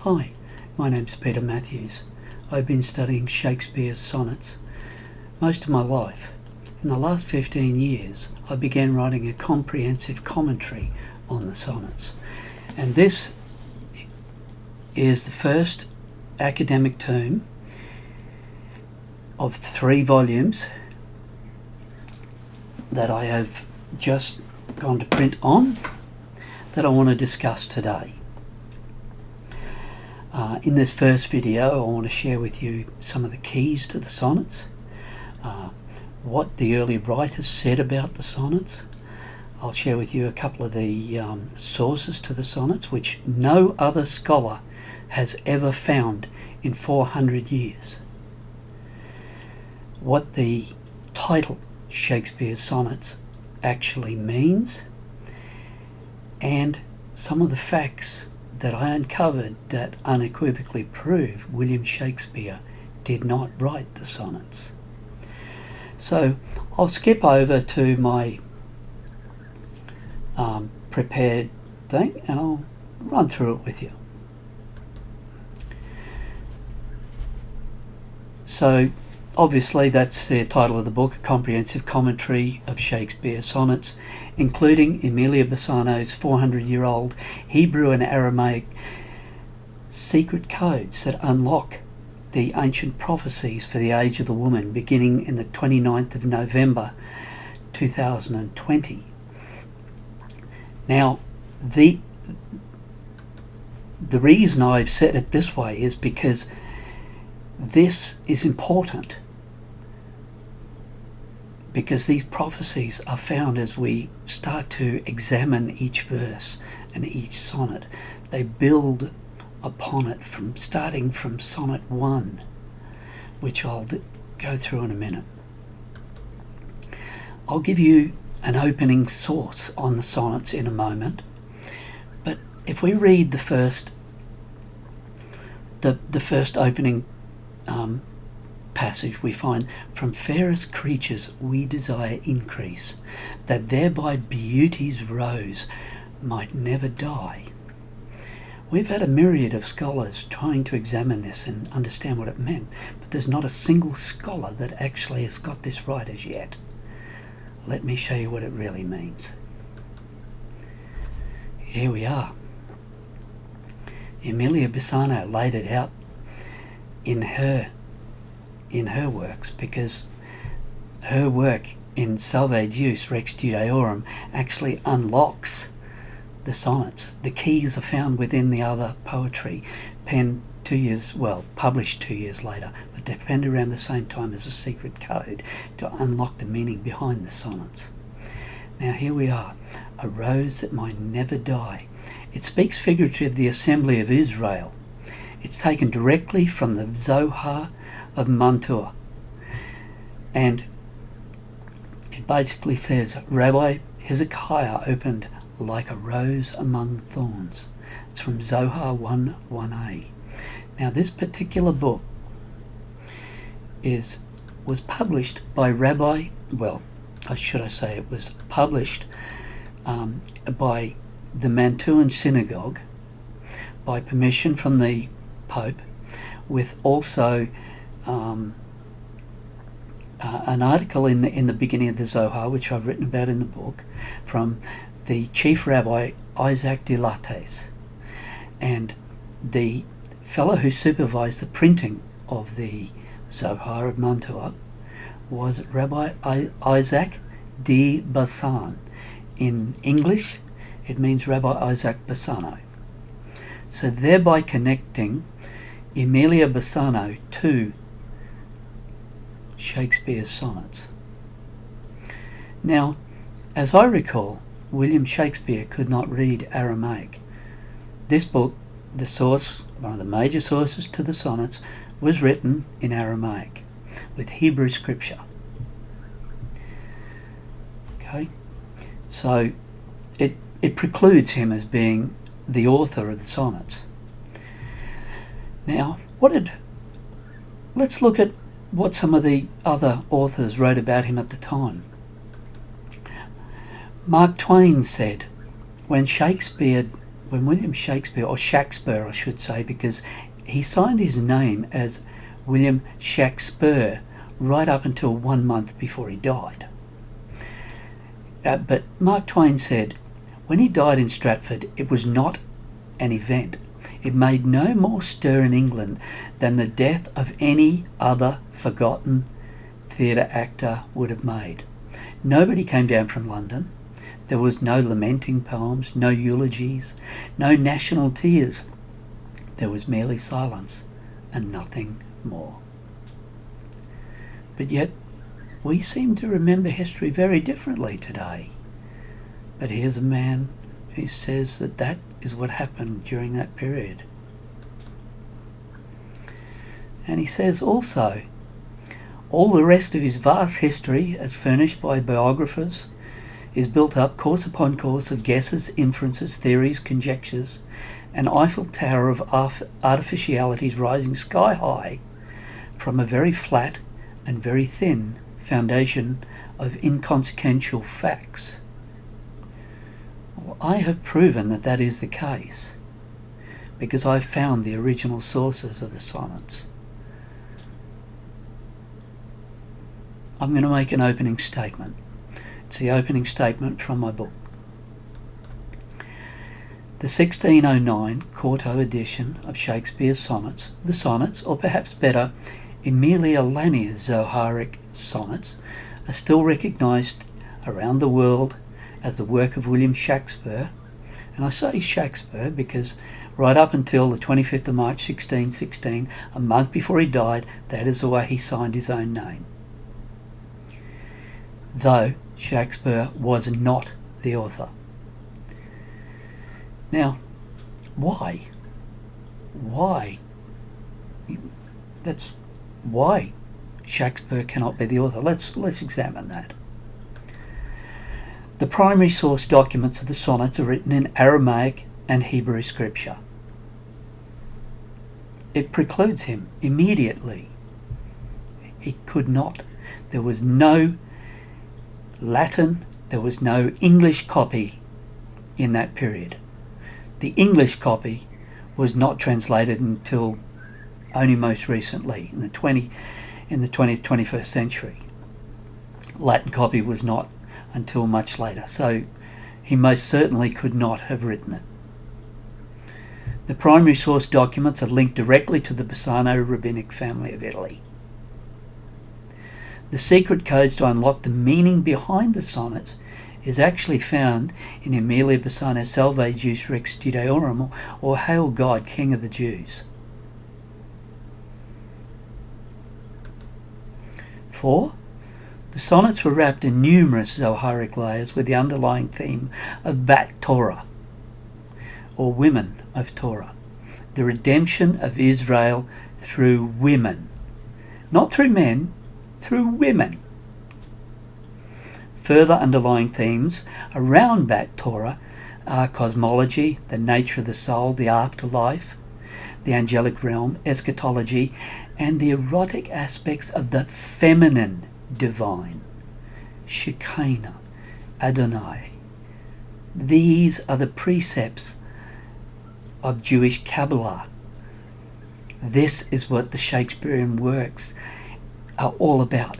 Hi, my name's Peter Matthews. I've been studying Shakespeare's sonnets most of my life. In the last 15 years, I began writing a comprehensive commentary on the sonnets. And this is the first academic tome of 3 volumes that I have just gone to print on that I want to discuss today. In this first video, I want to share with you some of the keys to the sonnets, what the early writers said about the sonnets. I'll share with you a couple of the sources to the sonnets, which no other scholar has ever found in 400 years. What the title Shakespeare's Sonnets actually means, and some of the facts that I uncovered that unequivocally prove William Shakespeare did not write the sonnets. So I'll skip over to my prepared thing and I'll run through it with you. So obviously that's the title of the book, A Comprehensive Commentary of Shakespeare's Sonnets, including Emilia Bassano's 400-year-old Hebrew and Aramaic secret codes that unlock the ancient prophecies for the age of the woman, beginning in the 29th of November 2020. Now, the reason I've said it this way is because this is important, because these prophecies are found as we start to examine each verse and each sonnet. They build upon it starting from sonnet 1, which I'll go through in a minute. I'll give you an opening source on the sonnets in a moment, but if we read the first opening passage, we find, "From fairest creatures we desire increase, that thereby beauty's rose might never die." We've had a myriad of scholars trying to examine this and understand what it meant, but there's not a single scholar that actually has got this right as yet. Let me show you what it really means. Here we are. Emilia Bassano laid it out in her works, because her work in Salve Deus Rex Judaeorum actually unlocks the sonnets. The keys are found within the other poetry, published 2 years later, but they penned around the same time as a secret code to unlock the meaning behind the sonnets. Now here we are, a rose that might never die. It speaks figuratively of the assembly of Israel. It's taken directly from the Zohar of Mantua, and it basically says, Rabbi Hezekiah opened like a rose among thorns. It's from Zohar 1:1a. Now this particular book was published by it was published by the Mantuan Synagogue by permission from the Pope, with also an article in the beginning of the Zohar, which I've written about in the book, from the chief rabbi Isaac de Lattes, and the fellow who supervised the printing of the Zohar of Mantua was Rabbi Isaac de Bassan. In English, it means Rabbi Isaac Bassano. So thereby connecting Emilia Bassano to Shakespeare's sonnets. Now, as I recall, William Shakespeare could not read Aramaic. This book, the source, one of the major sources to the sonnets, was written in Aramaic with Hebrew scripture. Okay, so it precludes him as being the author of the sonnets. Now, let's look at what some of the other authors wrote about him at the time. Mark Twain said, "When Shakespeare when William Shakespeare, or Shakespeare I should say, because he signed his name as William Shakespeare right up until 1 month before he died. But Mark Twain said, when he died in Stratford, it was not an event. It made no more stir in England than the death of any other forgotten theatre actor would have made. Nobody came down from London. There was no lamenting poems, no eulogies, no national tears. There was merely silence and nothing more. But yet, we seem to remember history very differently today. But here's a man who says that that is what happened during that period. And he says also, all the rest of his vast history, as furnished by biographers, is built up course upon course of guesses, inferences, theories, conjectures, an Eiffel Tower of artificialities rising sky high from a very flat and very thin foundation of inconsequential facts. Well, I have proven that that is the case, because I've found the original sources of the sonnets. I'm going to make an opening statement. It's the opening statement from my book. The 1609 quarto edition of Shakespeare's sonnets, the sonnets, or perhaps better, Emilia Lania's Zoharic sonnets, are still recognised around the world as the work of William Shakespeare. And I say Shakespeare because right up until the 25th of March 1616, a month before he died, that is the way he signed his own name. Though Shakespeare was not the author. Now, why? Why? That's why Shakespeare cannot be the author. Let's examine that. The primary source documents of the sonnets are written in Aramaic and Hebrew scripture. It precludes him immediately. He could not. There was no Latin, there was no English copy in that period. The English copy was not translated until only most recently, in the 20th, 21st century. Latin copy was not until much later, so he most certainly could not have written it. The primary source documents are linked directly to the Bassano rabbinic family of Italy. The secret codes to unlock the meaning behind the sonnets is actually found in Emilia Bassano's Salve Deus Rex Judaeorum, or Hail God, King of the Jews. 4. The sonnets were wrapped in numerous Zoharic layers with the underlying theme of Bat Torah, or women of Torah, the redemption of Israel through women. Not through men, through women. Further underlying themes around Bat Torah are cosmology, the nature of the soul, the afterlife, the angelic realm, eschatology, and the erotic aspects of the feminine divine, Shekinah, Adonai. These are the precepts of Jewish Kabbalah. This is what the Shakespearean works are all about.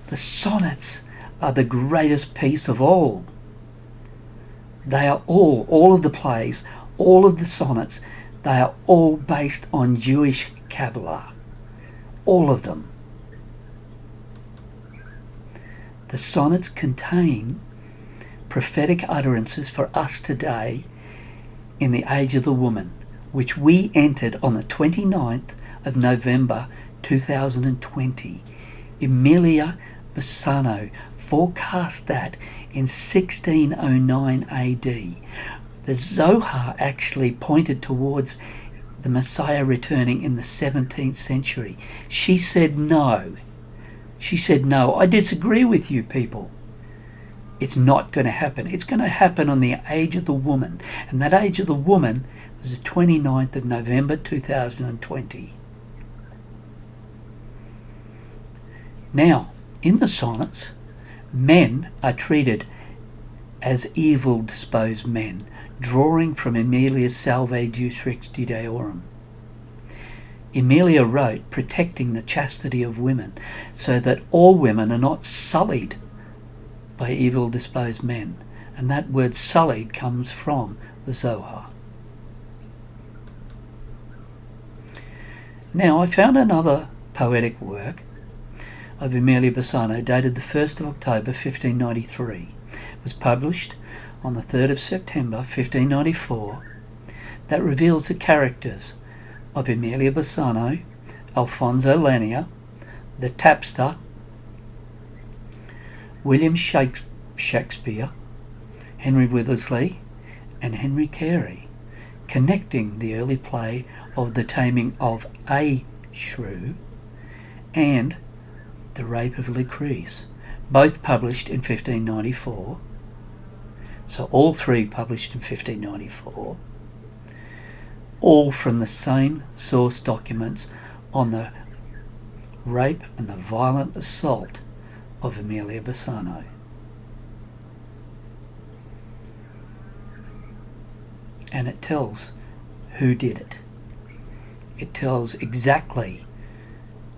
The sonnets are the greatest piece of all. They are all of the plays, all of the sonnets, they are all based on Jewish Kabbalah. All of them. The sonnets contain prophetic utterances for us today in the age of the woman, which we entered on the 29th of November 2020. Emilia Bassano forecast that in 1609 AD. The Zohar actually pointed towards the Messiah returning in the 17th century. She said no. She said no, I disagree with you people. It's not going to happen. It's going to happen on the age of the woman. And that age of the woman was the 29th of November 2020. Now, in the sonnets, men are treated as evil-disposed men, drawing from Emilia's Salve Deus Rex Judaeorum. Emilia wrote protecting the chastity of women so that all women are not sullied by evil-disposed men. And that word sullied comes from the Zohar. Now I found another poetic work of Emilia Bassano dated the 1st of October 1593. It was published on the 3rd of September 1594 that reveals the characters of Emilia Bassano, Alfonso Lanier, the tapster, William Shakespeare, Henry Withersley and Henry Carey, connecting the early play of The Taming of a Shrew and The Rape of Lucrece, both published in 1594. So all three published in 1594, all from the same source documents on the rape and the violent assault of Emilia Bassano. And it tells who did it. It tells exactly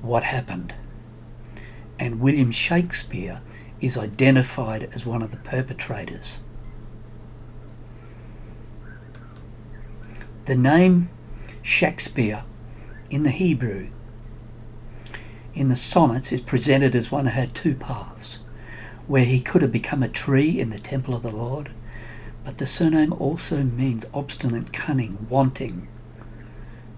what happened. And William Shakespeare is identified as one of the perpetrators. The name Shakespeare in the Hebrew in the sonnets is presented as one who had two paths, where he could have become a tree in the temple of the Lord, but the surname also means obstinate, cunning, wanting.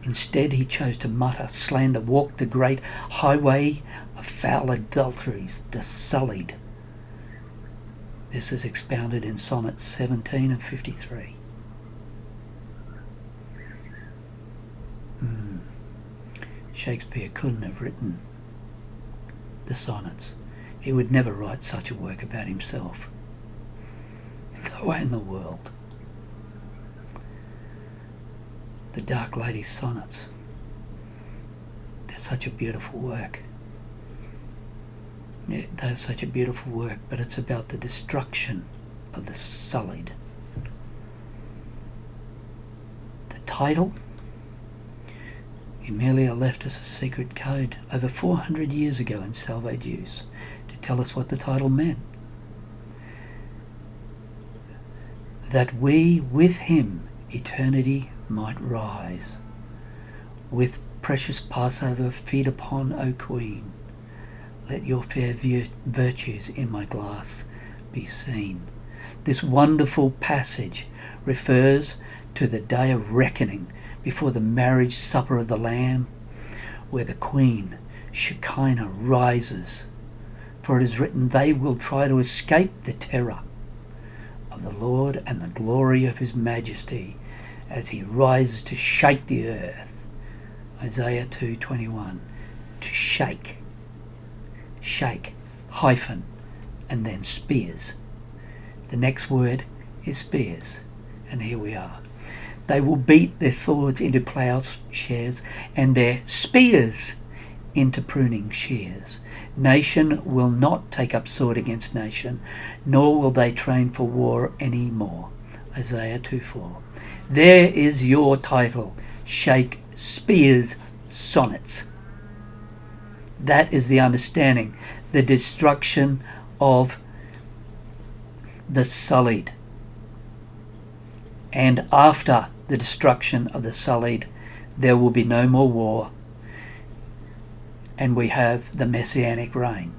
Instead he chose to mutter, slander, walk the great highway of foul adulteries, the sullied. This is expounded in Sonnets 17 and 53. Shakespeare couldn't have written the sonnets. He would never write such a work about himself. No way in the world. The Dark Lady Sonnets. They're such a beautiful work. Yeah, they're such a beautiful work, but it's about the destruction of the sullied. The title? Emilia left us a secret code over 400 years ago in Salve Deus to tell us what the title meant. That we with him eternity might rise. With precious Passover feed upon, O Queen. Let your fair virtues in my glass be seen. This wonderful passage refers to the day of reckoning before the marriage supper of the Lamb, where the Queen, Shekinah, rises. For it is written, they will try to escape the terror of the Lord and the glory of his majesty as he rises to shake the earth. Isaiah 2:21. To shake. Shake, hyphen, and then spears. The next word is spears, and here we are. They will beat their swords into plowshares and their spears into pruning shears. Nation will not take up sword against nation, nor will they train for war any more. Isaiah 2:4. There is your title, SHAKE-SPEARES Sonnets. That is the understanding, the destruction of the sullied. And after the destruction of the sullied, there will be no more war, and we have the messianic reign.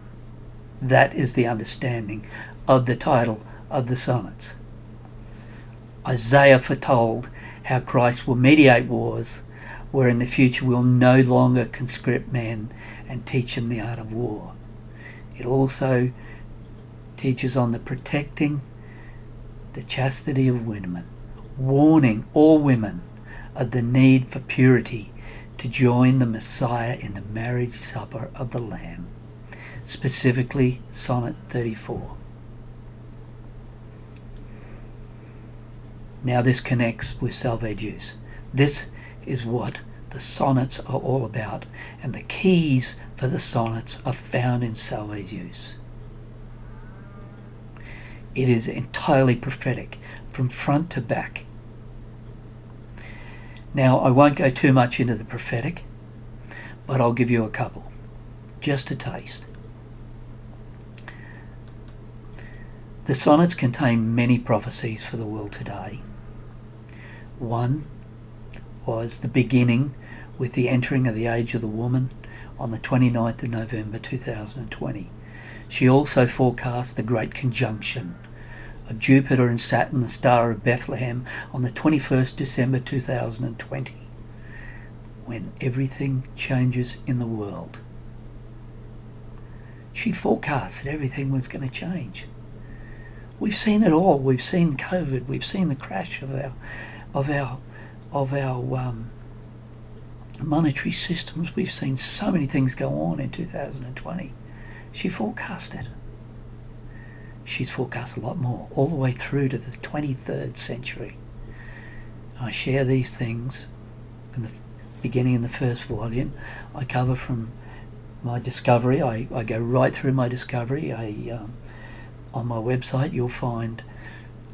That is the understanding of the title of the sonnets. Isaiah foretold how Christ will mediate wars, where in the future we'll no longer conscript men and teach them the art of war. It also teaches on the protecting the chastity of women, warning all women of the need for purity to join the Messiah in the marriage supper of the Lamb, specifically Sonnet 34. Now this connects with Salve Deus. This is what the sonnets are all about, and the keys for the sonnets are found in Salve Deus. It is entirely prophetic, from front to back. Now, I won't go too much into the prophetic, but I'll give you a couple, just a taste. The sonnets contain many prophecies for the world today. One was the beginning with the entering of the age of the woman on the 29th of November 2020. She also forecast the great conjunction of Jupiter and Saturn, the star of Bethlehem, on the 21st December 2020, when everything changes in the world. She forecast that everything was going to change. We've seen it all. We've seen COVID. We've seen the crash of our monetary systems. We've seen so many things go on in 2020. She forecasted. She's forecast a lot more, all the way through to the 23rd century. I share these things in the beginning in the first volume. I cover from my discovery. I go right through my discovery. On my website you'll find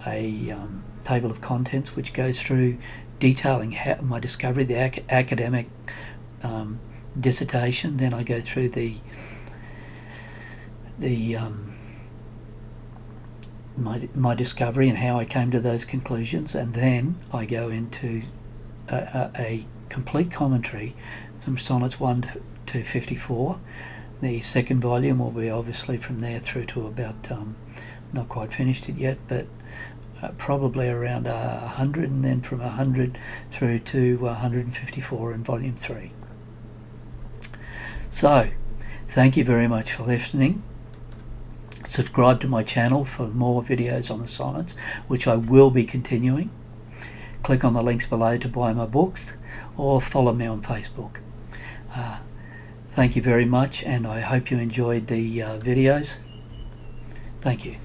a table of contents which goes through detailing my discovery, the academic dissertation. Then I go through my discovery and how I came to those conclusions, and then I go into a complete commentary from sonnets 1 to 54. The second volume will be obviously from there through to about, not quite finished it yet, but probably around 100, and then from 100 through to 154 in volume 3. So, thank you very much for listening. Subscribe to my channel for more videos on the sonnets, which I will be continuing. Click on the links below to buy my books, or follow me on Facebook. Thank you very much, and I hope you enjoyed the videos. Thank you.